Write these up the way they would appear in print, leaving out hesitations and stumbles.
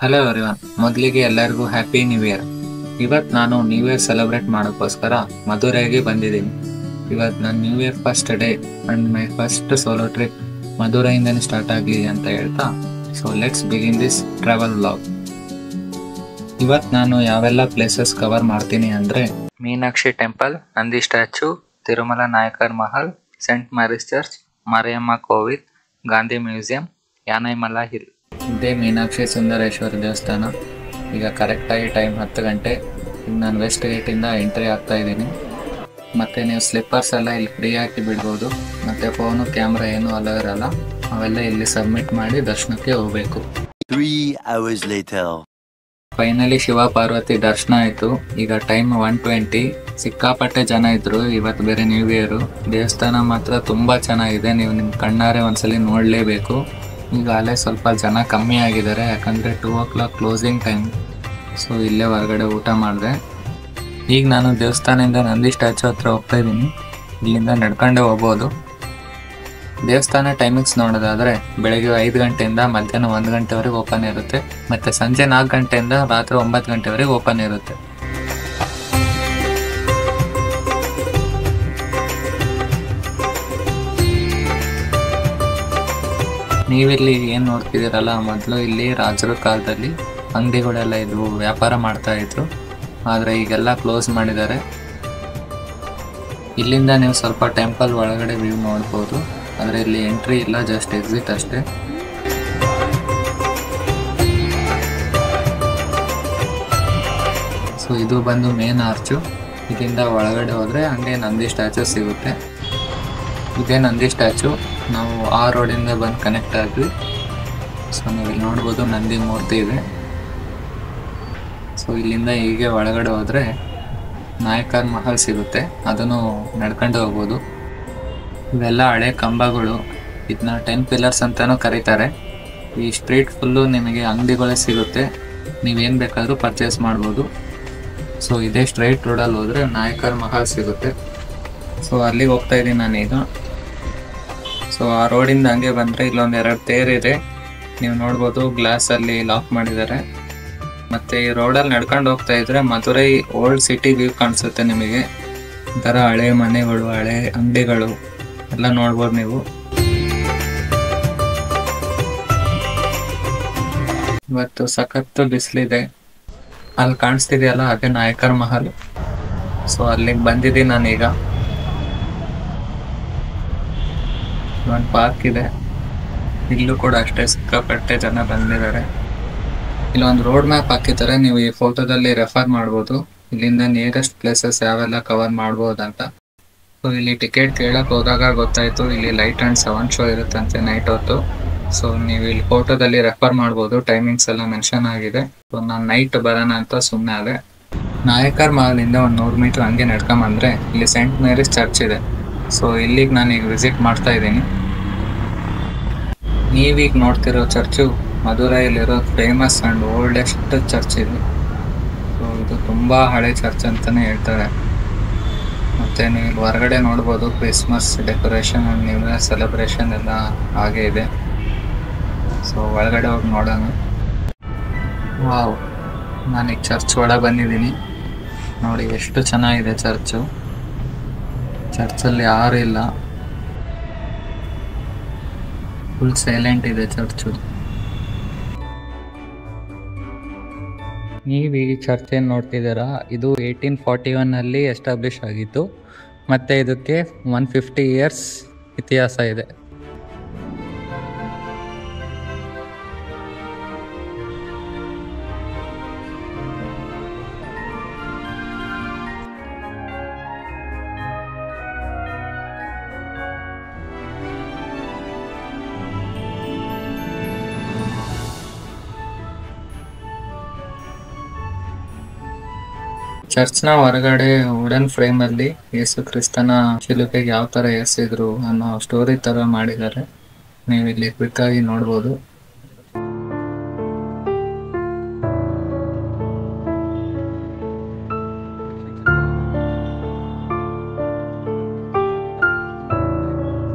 Hello everyone, ಮೊದಲಿಗೆ ಎಲ್ಲರಿಗೂ happy new year. ಇವತ್ತು ನಾನು ನ್ಯೂ ಇಯರ್ ಸೆಲೆಬ್ರೇಟ್ ಮಾಡೋಕ್ಕೋಸ್ಕರ ಮಧುರೈಗೆ ಬಂದಿದ್ದೀನಿ. ಇವತ್ತು ನನ್ನ new year first day and my first solo trip ಮಧುರೈಯಿಂದನೇ ಸ್ಟಾರ್ಟ್ ಆಗಲಿ ಅಂತ ಹೇಳ್ತಾ, so let's begin this travel vlog. ಇವತ್ತು ನಾನು ಯಾವೆಲ್ಲ ಪ್ಲೇಸಸ್ ಕವರ್ ಮಾಡ್ತೀನಿ ಅಂದರೆ, Meenakshi temple, Nandi statue, Tirumala Nayakar Mahal, saint Mary's church, Mariamma Kovil, Gandhi museum, Yanaimala hill. ಇದೇ ಮೀನಾಕ್ಷಿ ಸುಂದರೇಶ್ವರ ದೇವಸ್ಥಾನ. ಈಗ ಕರೆಕ್ಟಾಗಿ ಟೈಮ್ 10 ಗಂಟೆ. ಈಗ ನಾನು ವೆಸ್ಟ್ ಗೇಟಿಂದ ಎಂಟ್ರಿ ಆಗ್ತಾ ಇದ್ದೀನಿ. ಮತ್ತು ನೀವು ಸ್ಲಿಪ್ಪರ್ಸ್ ಎಲ್ಲ ಇಲ್ಲಿ ಫ್ರೀ ಹಾಕಿ ಬಿಡ್ಬೋದು. ಮತ್ತು ಫೋನು ಕ್ಯಾಮ್ರಾ ಏನೂ ಅಲೋ ಇರಲ್ಲ. ಅವೆಲ್ಲ ಇಲ್ಲಿ ಸಬ್ಮಿಟ್ ಮಾಡಿ ದರ್ಶನಕ್ಕೆ ಹೋಗಬೇಕು. 3 hours later. Finally Shiva Parvati ದರ್ಶನ ಆಯಿತು. ಈಗ ಟೈಮ್ 1:20. ಸಿಕ್ಕಾಪಟ್ಟೆ ಜನ ಇದ್ರು. ಇವತ್ತು ಬೇರೆ ನ್ಯೂ ಇಯರು. ದೇವಸ್ಥಾನ ಮಾತ್ರ ತುಂಬ ಚೆನ್ನಾಗಿದೆ. ನೀವು ನಿಮ್ಮ ಕಣ್ಣಾರೆ ಒಂದ್ಸಲಿ ನೋಡಲೇಬೇಕು. ಈಗ ಅಲ್ಲೇ ಸ್ವಲ್ಪ ಜನ ಕಮ್ಮಿ ಆಗಿದ್ದಾರೆ, ಯಾಕಂದರೆ 2 o'clock ಕ್ಲೋಸಿಂಗ್ ಟೈಮ್. ಸೊ ಇಲ್ಲೇ ಹೊರಗಡೆ ಊಟ ಮಾಡಿದೆ. ಈಗ ನಾನು ದೇವಸ್ಥಾನದಿಂದ ನಂದಿ ಸ್ಟ್ಯಾಚು ಹತ್ರ ಹೋಗ್ತಾ ಇದ್ದೀನಿ. ಇಲ್ಲಿಂದ ನಡ್ಕೊಂಡೇ ಹೋಗ್ಬೋದು. ದೇವಸ್ಥಾನ ಟೈಮಿಂಗ್ಸ್ ನೋಡೋದಾದರೆ ಬೆಳಗ್ಗೆ 5 ಗಂಟೆಯಿಂದ ಮಧ್ಯಾಹ್ನ 1 ಗಂಟೆವರೆಗೆ ಓಪನ್ ಇರುತ್ತೆ. ಮತ್ತು ಸಂಜೆ 4 ಗಂಟೆಯಿಂದ ರಾತ್ರಿ 9 ಗಂಟೆವರೆಗೆ ಓಪನ್ ಇರುತ್ತೆ. ನೀವಿಲ್ಲಿ ಏನು ನೋಡ್ತಿದ್ದೀರಲ್ಲ, ಮೊದಲು ಇಲ್ಲಿ ರಾಜರ ಕಾಲದಲ್ಲಿ ಅಂಗಡಿಗಳೆಲ್ಲ ಇದ್ವು, ವ್ಯಾಪಾರ ಮಾಡ್ತಾ ಇದ್ರು. ಆದರೆ ಈಗೆಲ್ಲ ಕ್ಲೋಸ್ ಮಾಡಿದ್ದಾರೆ. ಇಲ್ಲಿಂದ ನೀವು ಸ್ವಲ್ಪ ಟೆಂಪಲ್ ಒಳಗಡೆ ವ್ಯೂ ನೋಡ್ಬೋದು. ಆದರೆ ಇಲ್ಲಿ ಎಂಟ್ರಿ ಇಲ್ಲ, ಜಸ್ಟ್ ಎಕ್ಸಿಟ್ ಅಷ್ಟೇ. ಸೊ ಇದು ಬಂದು ಮೇನ್ ಆರ್ಚು. ಇದರಿಂದ ಒಳಗಡೆ ಹೋದರೆ ಹಂಗೆ ನಂದಿ ಸ್ಟ್ಯಾಚು ಸಿಗುತ್ತೆ. ಇದೇ ನಂದಿ ಸ್ಟ್ಯಾಚು. ನಾವು ಆ ರೋಡಿಂದ ಬಂದು ಕನೆಕ್ಟ್ ಆದ್ವಿ. ಸೊ ನೀವು ಇಲ್ಲಿ ನೋಡ್ಬೋದು, ನಂದಿ ಮೂರ್ತಿ ಇದೆ. ಸೊ ಇಲ್ಲಿಂದ ಹೀಗೆ ಒಳಗಡೆ ಹೋದರೆ ನಾಯಕರ್ ಮಹಲ್ ಸಿಗುತ್ತೆ. ಅದನ್ನು ನಡ್ಕೊಂಡು ಹೋಗ್ಬೋದು. ಇವೆಲ್ಲ ಹಳೆ ಕಂಬಗಳು. ಇದನ್ನ 10 ಪಿಲ್ಲರ್ಸ್ ಅಂತಲೂ ಕರೀತಾರೆ. ಈ ಸ್ಟ್ರೀಟ್ ಫುಲ್ಲು ನಿಮಗೆ ಅಂಗಡಿಗಳೇ ಸಿಗುತ್ತೆ. ನೀವೇನು ಬೇಕಾದರೂ ಪರ್ಚೇಸ್ ಮಾಡ್ಬೋದು. ಸೊ ಇದೇ ಸ್ಟ್ರೈಟ್ ರೋಡಲ್ಲಿ ಹೋದರೆ ನಾಯಕರ್ ಮಹಲ್ ಸಿಗುತ್ತೆ. ಸೊ ಅಲ್ಲಿಗೆ ಹೋಗ್ತಾ ಇದ್ದೀನಿ ನಾನೀಗ. ಸೊ ಆ ರೋಡಿಂದ ಹಂಗೆ ಬಂದರೆ ಇಲ್ಲೊಂದು 2 ತೇರಿದೆ, ನೀವು ನೋಡ್ಬೋದು. ಗ್ಲಾಸಲ್ಲಿ ಲಾಕ್ ಮಾಡಿದ್ದಾರೆ. ಮತ್ತು ಈ ರೋಡಲ್ಲಿ ನಡ್ಕೊಂಡು ಹೋಗ್ತಾ ಇದ್ರೆ ಮಧುರೈ ಓಲ್ಡ್ ಸಿಟಿ ವ್ಯೂ ಕಾಣಿಸುತ್ತೆ ನಿಮಗೆ. ಈ ಥರ ಹಳೆ ಮನೆಗಳು, ಹಳೆ ಅಂಗಡಿಗಳು ಎಲ್ಲ ನೋಡ್ಬೋದು ನೀವು. ಇವತ್ತು ಸಖತ್ತು ಬಿಸಿಲಿದೆ. ಅಲ್ಲಿ ಕಾಣಿಸ್ತಿದೆಯಲ್ಲ, ಅದೇ ನಾಯಕರ್ ಮಹಲ್. ಸೊ ಅಲ್ಲಿಗೆ ಬಂದಿದ್ದೀನಿ ನಾನೀಗ. ಒಂದು ಪಾರ್ಕ್ ಇದೆ, ಇಲ್ಲೂ ಕೂಡ ಅಷ್ಟೇ ಸಿಕ್ಕಾಪಟ್ಟೆ ಜನ ಬಂದಿದ್ದಾರೆ. ಇಲ್ಲೊಂದು ರೋಡ್ ಮ್ಯಾಪ್ ಹಾಕಿದ್ದಾರೆ, ನೀವು ಈ ಫೋಟೋದಲ್ಲಿ ರೆಫರ್ ಮಾಡ್ಬೋದು. ಇಲ್ಲಿಂದ ನಿಯರೆಸ್ಟ್ ಪ್ಲೇಸಸ್ ಯಾವೆಲ್ಲ ಕವರ್ ಮಾಡ್ಬೋದು ಅಂತ. ಸೊ ಇಲ್ಲಿ ಟಿಕೆಟ್ ಕೇಳಕ್ಕೆ ಹೋದಾಗ ಗೊತ್ತಾಯಿತು, ಇಲ್ಲಿ ಲೈಟ್ ಆ್ಯಂಡ್ ಸೌಂಡ್ ಶೋ ಇರುತ್ತಂತೆ ನೈಟ್ ಹೊತ್ತು. ಸೊ ನೀವು ಇಲ್ಲಿ ಫೋಟೋದಲ್ಲಿ ರೆಫರ್ ಮಾಡ್ಬೋದು, ಟೈಮಿಂಗ್ಸ್ ಎಲ್ಲ ಮೆನ್ಷನ್ ಆಗಿದೆ. ಸೊ ನಾನು ನೈಟ್ ಬರೋಣ ಅಂತ ಸುಮ್ಮನೆ ಆದೆ. ನಾಯಕರ್ ಮಹಲಿಂದ ಒಂದು 100 ಮೀಟ್ರ್ ಹಂಗೆ ನಡ್ಕೊಂಬಂದರೆ ಇಲ್ಲಿ ಸೆಂಟ್ ಮೇರೀಸ್ ಚರ್ಚ್ ಇದೆ. ಸೊ ಇಲ್ಲಿಗೆ ನಾನೀಗ ವಿಸಿಟ್ ಮಾಡ್ತಾ ಇದ್ದೀನಿ. ನೀವೀಗ ನೋಡ್ತಿರೋ ಚರ್ಚು ಮಧುರೈಲಿರೋ ಫೇಮಸ್ ಆ್ಯಂಡ್ ಓಲ್ಡೆಸ್ಟ್ ಚರ್ಚ್ ಇದು. ಸೊ ಇದು ತುಂಬ ಹಳೆ ಚರ್ಚ್ ಅಂತಲೇ ಹೇಳ್ತಾರೆ. ಮತ್ತು ನೀವು ಇಲ್ಲಿ ಹೊರಗಡೆ ನೋಡ್ಬೋದು, Christmas decoration and new year celebration ಎಲ್ಲ ಹಾಗೆ ಇದೆ. ಸೊ ಒಳಗಡೆ ಹೋಗಿ ನೋಡೋಣ. ವಾವ್, ನಾನೀಗ ಚರ್ಚ್ ಒಳಗೆ ಬಂದಿದ್ದೀನಿ. ನೋಡಿ ಎಷ್ಟು ಚೆನ್ನಾಗಿದೆ ಚರ್ಚು. ಚರ್ಚಲ್ಲಿ ಯಾರೂ ಇಲ್ಲ, ಫುಲ್ ಸೈಲೆಂಟ್ ಇದೆ ಚರ್ಚು. ನೀವು ಈ ಚರ್ಚ್ ಏನು ನೋಡ್ತಿದ್ದೀರಾ, ಇದು 1841 ಎಸ್ಟಾಬ್ಲಿಷ್ ಆಗಿತ್ತು. ಮತ್ತು ಇದಕ್ಕೆ 150 ಇಯರ್ಸ್ ಇತಿಹಾಸ ಇದೆ. ಚರ್ಚ್ನ ಹೊರಗಡೆ ವುಡನ್ ಫ್ರೇಮಲ್ಲಿ ಯೇಸು ಕ್ರಿಸ್ತನ ಶಿಲುಬೆಗೆ ಯಾವ ಥರ ಏರಿಸಿದ್ರು ಅನ್ನೋ ಸ್ಟೋರಿ ಥರ ಮಾಡಿದ್ದಾರೆ. ನೀವು ಇಲ್ಲಿ ಕ್ವಿಕ್ಕಾಗಿ ನೋಡ್ಬೋದು.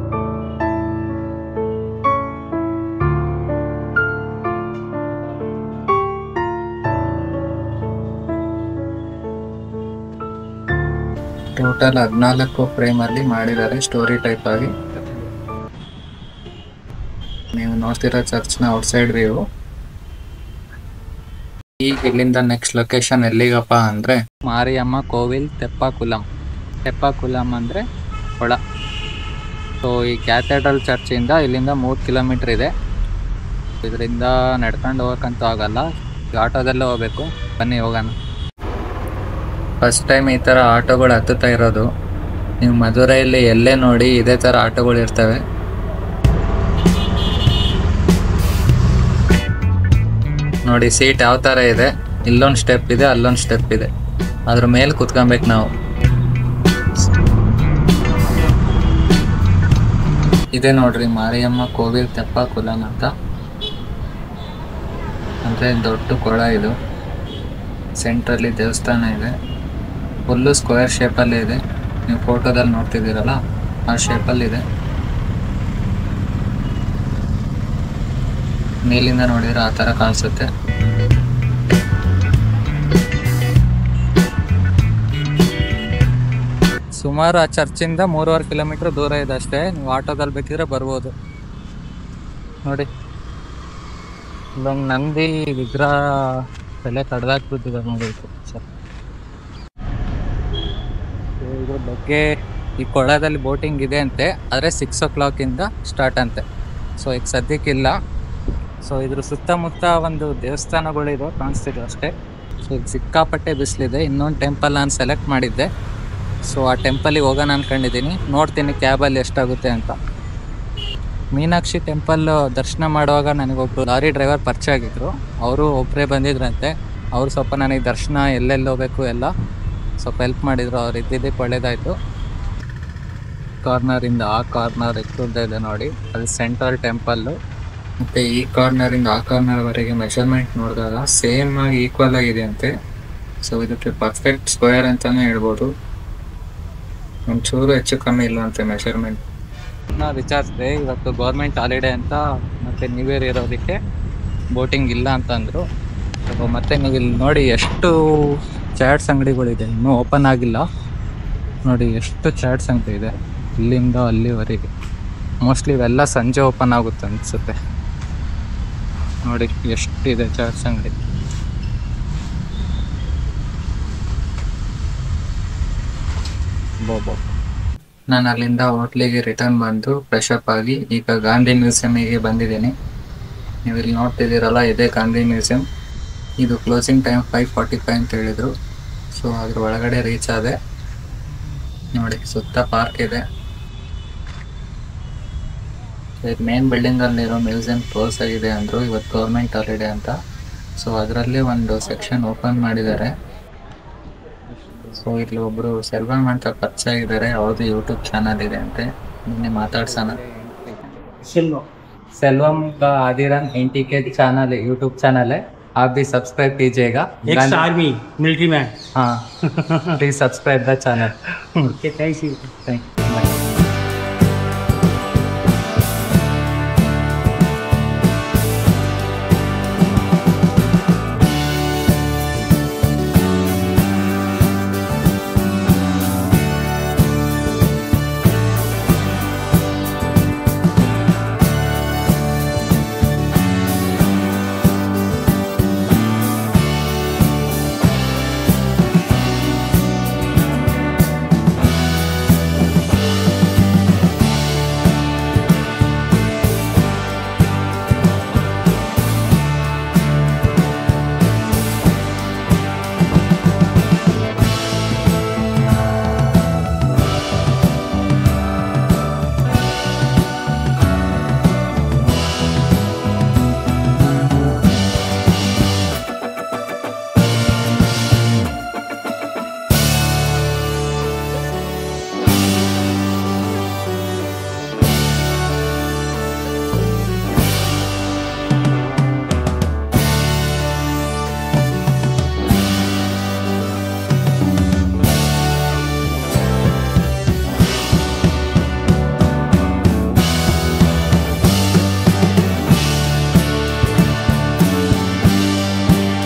ಟೋಟಲ್ 14 ಫ್ರೇಮ್ ಅಲ್ಲಿ ಮಾಡಿದ್ದಾರೆ ಸ್ಟೋರಿ ಟೈಪ್ ಆಗಿ. ನೀವು ನೋಡ್ತಿರೋ ಚರ್ಚ್ನ ಔಟ್ಸೈಡ್ ವ್ಯೂ. ಈಗ ಇಲ್ಲಿಂದ ನೆಕ್ಸ್ಟ್ ಲೊಕೇಶನ್ ಎಲ್ಲಿಗಪ್ಪ ಅಂದ್ರೆ ಮಾರಿಯಮ್ಮ ಕೋವಿಲ್ ತೆಪ್ಪಕುಲಂ. ತೆಪ್ಪಕುಲಂ ಅಂದ್ರೆ ಕೊಳ. ಸೊ ಈ ಕ್ಯಾಥೆಡ್ರಲ್ ಚರ್ಚಿಂದ ಇಲ್ಲಿಂದ 3 ಕಿಲೋಮೀಟರ್ ಇದೆ. ಇದರಿಂದ ನಡ್ಕೊಂಡು ಹೋಗಕ್ಕಂತೂ ಆಗಲ್ಲ, ಆಟೋದಲ್ಲೇ ಹೋಗ್ಬೇಕು. ಬನ್ನಿ ಹೋಗೋಣ. ಫಸ್ಟ್ ಟೈಮ್ ಈ ಥರ ಆಟೋಗಳು ಹತ್ತುತ್ತಾ ಇರೋದು. ನೀವು ಮಧುರೈಯಲ್ಲಿ ಎಲ್ಲೇ ನೋಡಿ ಇದೇ ಥರ ಆಟೋಗಳು ಇರ್ತವೆ. ನೋಡಿ ಸೀಟ್ ಯಾವ ಥರ ಇದೆ, ಇಲ್ಲೊಂದು ಸ್ಟೆಪ್ ಇದೆ, ಅಲ್ಲೊಂದು ಸ್ಟೆಪ್ ಇದೆ, ಅದ್ರ ಮೇಲೆ ಕುತ್ಕೊಬೇಕು ನಾವು. ಇದೆ ನೋಡ್ರಿ ಮಾರಿಯಮ್ಮ ಕೋವಿಲ್ ತೆಪ್ಪಕುಲಂ ಅಂತ. ಅಂದರೆ ದೊಡ್ಡ ಕೊಳ ಇದು. ಸೆಂಟ್ರಲ್ಲಿ ದೇವಸ್ಥಾನ ಇದೆ. ಫುಲ್ಲು ಸ್ಕ್ವೇರ್ ಶೇಪಲ್ಲೇ ಇದೆ. ನೀವು ಫೋಟೋದಲ್ಲಿ ನೋಡ್ತಿದ್ದೀರಲ್ಲ ಆ ಶೇಪಲ್ಲಿದೆ. ಮೇಲಿಂದ ನೋಡಿದ್ರೆ ಆ ಥರ ಕಾಣಿಸುತ್ತೆ. ಸುಮಾರು ಆ ಚರ್ಚಿಂದ 3.5 ಕಿಲೋಮೀಟರ್ ದೂರ ಇದೆ ಅಷ್ಟೇ. ನೀವು ಆಟೋದಲ್ಲಿ ಬೇಕಿದ್ರೆ ಬರ್ಬೋದು. ನೋಡಿ ಇಲ್ಲೊಂದು ನಂದಿ ವಿಗ್ರಹ ತಲೆ ಕಡ್ದಾಕ್ಬಿಟ್ಟಿದೆ ನೋಡಿ ಸರ್. ಇದ್ರ ಬಗ್ಗೆ ಈ ಕೊಳದಲ್ಲಿ ಬೋಟಿಂಗ್ ಇದೆ ಅಂತೆ, ಆದರೆ 6 o'clock ಸ್ಟಾರ್ಟ್ ಅಂತೆ. ಸೊ ಈಗ ಸದ್ಯಕ್ಕಿಲ್ಲ. ಸೊ ಇದ್ರ ಸುತ್ತಮುತ್ತ ಒಂದು ದೇವಸ್ಥಾನಗಳಿದೆ ಕಾಣಿಸ್ತಿದೆ ಅಷ್ಟೇ. ಸೊ ಈಗ ಸಿಕ್ಕಾಪಟ್ಟೆ ಬಿಸಿಲಿದೆ. ಇನ್ನೊಂದು ಟೆಂಪಲ್ ನಾನು ಸೆಲೆಕ್ಟ್ ಮಾಡಿದ್ದೆ. ಸೊ ಆ ಟೆಂಪಲಿಗೆ ಹೋಗೋಣ ಅಂದ್ಕೊಂಡಿದ್ದೀನಿ. ನೋಡ್ತೀನಿ ಕ್ಯಾಬಲ್ಲಿ ಎಷ್ಟಾಗುತ್ತೆ ಅಂತ. ಮೀನಾಕ್ಷಿ ಟೆಂಪಲ್ ದರ್ಶನ ಮಾಡುವಾಗ ನನಗೊಬ್ರು ಲಾರಿ ಡ್ರೈವರ್ ಪರಿಚಯ ಆಗಿದ್ರು. ಅವರು ಒಬ್ಬರೇ ಬಂದಿದ್ರಂತೆ. ಅವರು ಸ್ವಲ್ಪ ನನಗೆ ದರ್ಶನ ಎಲ್ಲೆಲ್ಲಿ ಹೋಗಬೇಕು ಎಲ್ಲ ಸ್ವಲ್ಪ ಹೆಲ್ಪ್ ಮಾಡಿದರು. ಅವ್ರು ಇದ್ದಿದ್ದಕ್ಕೆ ಒಳ್ಳೇದಾಯಿತು. ಕಾರ್ನರಿಂದ ಆ ಕಾರ್ನರ್ ಎಷ್ಟುದ್ದ ಇದೆ ನೋಡಿ, ಅದು ಸೆಂಟ್ರಲ್ ಟೆಂಪಲ್ಲು. ಮತ್ತು ಈ ಕಾರ್ನರಿಂದ ಆ ಕಾರ್ನರ್ವರೆಗೆ ಮೆಷರ್ಮೆಂಟ್ ನೋಡಿದಾಗ ಸೇಮ್ ಆಗಿ ಈಕ್ವಲ್ ಆಗಿದೆ ಅಂತೆ. ಸೊ ಇದಕ್ಕೆ ಪರ್ಫೆಕ್ಟ್ ಸ್ಕ್ವೇರ್ ಅಂತಲೇ ಹೇಳ್ಬೋದು. ಒಂಚೂರು ಹೆಚ್ಚು ಕಮ್ಮಿ ಇಲ್ಲ ಅಂತೆ ಮೆಷರ್ಮೆಂಟ್. ನಾವು ವಿಚಾರಿಸಿದೆ, ಇವತ್ತು ಗೌರ್ಮೆಂಟ್ ಹಾಲಿಡೇ ಅಂತ ಮತ್ತು ನ್ಯೂ ಇಯರ್ ಇರೋದಕ್ಕೆ ಬೋಟಿಂಗ್ ಇಲ್ಲ ಅಂತಂದರು. ಮತ್ತು ನೀವು ಇಲ್ಲಿ ನೋಡಿ ಎಷ್ಟು ಚಾಟ್ಸ್ ಅಂಗಡಿಗಳಿದೆ, ಇನ್ನೂ ಓಪನ್ ಆಗಿಲ್ಲ. ನೋಡಿ ಎಷ್ಟು ಚಾಟ್ಸ್ ಅಂಗಡಿ ಇದೆ ಇಲ್ಲಿಂದ ಅಲ್ಲಿವರೆಗೆ. ಮೋಸ್ಟ್ಲಿ ಇವೆಲ್ಲ ಸಂಜೆ ಓಪನ್ ಆಗುತ್ತೆ ಅನಿಸುತ್ತೆ. ನೋಡಿ ಎಷ್ಟಿದೆ ಚಾಟ್ಸ್ ಅಂಗಡಿ. ನಾನು ಅಲ್ಲಿಂದ ಹೋಟ್ಲಿಗೆ ರಿಟರ್ನ್ ಬಂದು ಫ್ರೆಶ್ ಅಪ್ ಆಗಿ ಈಗ ಗಾಂಧಿ ಮ್ಯೂಸಿಯಮಿಗೆ ಬಂದಿದ್ದೀನಿ. ನೀವು ಇಲ್ಲಿ ನೋಡ್ತಿದ್ದೀರಲ್ಲ, ಇದೇ ಗಾಂಧಿ ಮ್ಯೂಸಿಯಂ. ಇದು ಕ್ಲೋಸಿಂಗ್ ಟೈಮ್ 5:45 ಅಂತ ಹೇಳಿದರು. ಸೊ ಅದ್ರ ಒಳಗಡೆ ರೀಚ್ ಆದೆ. ನೋಡಿ ಸುತ್ತ ಪಾರ್ಕ್ ಇದೆ. ಮೇನ್ ಬಿಲ್ಡಿಂಗಲ್ಲಿರೋ ಮ್ಯೂಸಿಯಂ ಕ್ಲೋಸ್ ಆಗಿದೆ ಅಂದರು, ಇವತ್ತು ಗೌರ್ಮೆಂಟ್ ಹಾಲಿಡೇ ಅಂತ. ಸೊ ಅದರಲ್ಲಿ ಒಂದು ಸೆಕ್ಷನ್ ಓಪನ್ ಮಾಡಿದ್ದಾರೆ. ಸೊ ಇಲ್ಲಿ ಒಬ್ಬರು ಸೆಲ್ವಂ ಅಂತ ಪರಿಚಯ ಇದ್ದಾರೆ. ಅವ್ರದ್ದು ಯೂಟ್ಯೂಬ್ ಚಾನಲ್ ಇದೆ ಅಂತೆ. ನಿನ್ನೆ ಮಾತಾಡ್ಸೋಣ. सेल्वम का आदिरन NTK चैनल है, यूट्यूब चैनल है. आप भी सब्सक्राइब कीजिएगा. Ex army military man. हाँ please subscribe the channel. Okay thank you.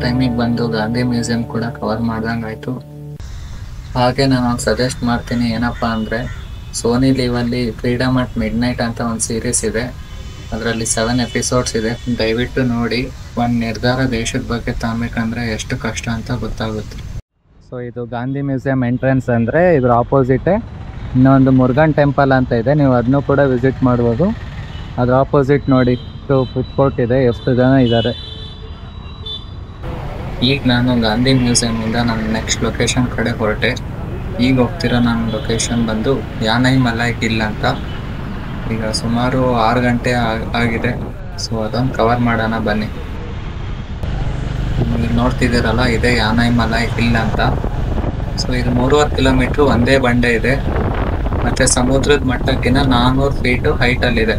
ಟೈಮಿಗೆ ಬಂದು ಗಾಂಧಿ ಮ್ಯೂಸಿಯಂ ಕೂಡ ಕವರ್ ಮಾಡ್ದಂಗಾಯ್ತು. ಹಾಗೆ ನಾನು ಸಜೆಸ್ಟ್ ಮಾಡ್ತೀನಿ ಏನಪ್ಪ ಅಂದರೆ, ಸೋನಿ ಲೀವಲ್ಲಿ ಫ್ರೀಡಮ್ ಅಟ್ ಮಿಡ್ ನೈಟ್ ಅಂತ ಒಂದು ಸೀರೀಸ್ ಇದೆ. ಅದರಲ್ಲಿ 7 ಎಪಿಸೋಡ್ಸ್ ಇದೆ. ದಯವಿಟ್ಟು ನೋಡಿ. ಒಂದು ನಿರ್ಧಾರ ದೇಶದ ಬಗ್ಗೆ ತಗೊಬೇಕಂದ್ರೆ ಎಷ್ಟು ಕಷ್ಟ ಅಂತ ಗೊತ್ತಾಗುತ್ತೆ. ಸೊ ಇದು ಗಾಂಧಿ ಮ್ಯೂಸಿಯಂ ಎಂಟ್ರೆನ್ಸ್ ಅಂದರೆ ಇದ್ರ ಆಪೋಸಿಟೇ ಇನ್ನೊಂದು ಮುರುಗನ್ ಟೆಂಪಲ್ ಅಂತ ಇದೆ. ನೀವು ಅದನ್ನೂ ಕೂಡ ವಿಸಿಟ್ ಮಾಡ್ಬೋದು. ಅದ್ರ ಆಪೋಸಿಟ್ ನೋಡಿ ಫುಡ್ ಕೋರ್ಟ್ ಇದೆ, ಎಷ್ಟು ಜನ ಇದ್ದಾರೆ. ಈಗ ನಾನು ಗಾಂಧಿ ಮ್ಯೂಸಿಯಮಿಂದ ನನ್ನ ನೆಕ್ಸ್ಟ್ ಲೊಕೇಶನ್ ಕಡೆ ಹೊರಟೆ. ಈಗ ಹೋಗ್ತಿರೋ ನನ್ನ ಲೊಕೇಶನ್ ಬಂದು ಯಾನೈ ಮಲೈ ಹಿಲ್ ಅಂತ. ಈಗ ಸುಮಾರು 6 ಗಂಟೆ ಆಗಿದೆ. ಸೊ ಅದೊಂದು ಕವರ್ ಮಾಡೋಣ ಬನ್ನಿ. ನೀವು ನೋಡ್ತಿದ್ದೀರಲ್ಲ, ಇದೇ ಯಾನೈ ಮಲೈ ಹಿಲ್ ಅಂತ. ಸೊ ಇದು 3.5 ಕಿಲೋಮೀಟ್ರ್ ಒಂದೇ ಬಂಡೆ ಇದೆ. ಮತ್ತು ಸಮುದ್ರದ ಮಟ್ಟಕ್ಕಿಂತ 400 ಫೀಟು ಹೈಟಲ್ಲಿದೆ.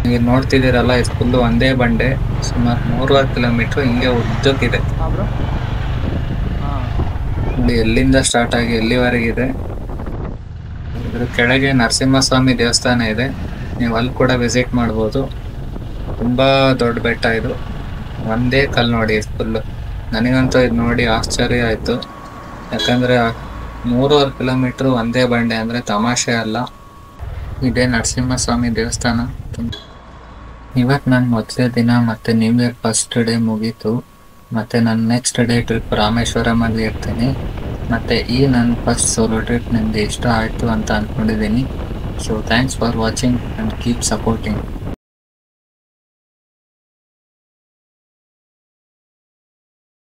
ನೀವು ನೋಡ್ತಿದ್ದೀರಲ್ಲ, ಇದು ಫುಲ್ಲು ಒಂದೇ ಬಂಡೆ. ಸುಮಾರು 3.5 ಕಿಲೋಮೀಟ್ರ್ ಹಿಂಗೆ ಉದ್ದಕ್ಕಿದೆ. ಇಲ್ಲಿ ಎಲ್ಲಿಂದ ಸ್ಟಾರ್ಟ್ ಆಗಿ ಎಲ್ಲಿವರೆಗಿದೆ. ಇದ್ರ ಕೆಳಗೆ ನರಸಿಂಹಸ್ವಾಮಿ ದೇವಸ್ಥಾನ ಇದೆ. ನೀವು ಅಲ್ಲಿ ಕೂಡ ವಿಸಿಟ್ ಮಾಡ್ಬೋದು. ತುಂಬ ದೊಡ್ಡ ಬೆಟ್ಟ ಇದು. ಒಂದೇ ಕಲ್ಲು ನೋಡಿ ಇದು ಫುಲ್ಲು. ನನಗಂತೂ ಇದು ನೋಡಿ ಆಶ್ಚರ್ಯ ಆಯಿತು. ಯಾಕಂದರೆ 3.5 ಕಿಲೋಮೀಟ್ರ್ ಒಂದೇ ಬಂಡೆ ಅಂದರೆ ತಮಾಷೆ ಅಲ್ಲ. ಇದೇ ನರಸಿಂಹಸ್ವಾಮಿ ದೇವಸ್ಥಾನ. ಇವತ್ತು ನನ್ನ ಮೊದಲೇ ದಿನ ಮತ್ತು ನ್ಯೂ ಇಯರ್ ಫಸ್ಟ್ ಡೇ ಮುಗೀತು. ಮತ್ತು ನನ್ನ ನೆಕ್ಸ್ಟ್ ಡೇ ಟ್ರಿಪ್ ರಾಮೇಶ್ವರಮಲ್ಲಿ ಇರ್ತೀನಿ. ಮತ್ತು ಈ ನನ್ನ ಫಸ್ಟ್ ಸೋಲೋ ಟ್ರಿಪ್ ನಿಮಗೆ ಇಷ್ಟ ಆಯಿತು ಅಂತ ಅಂದ್ಕೊಂಡಿದ್ದೀನಿ. So thanks for watching and keep supporting.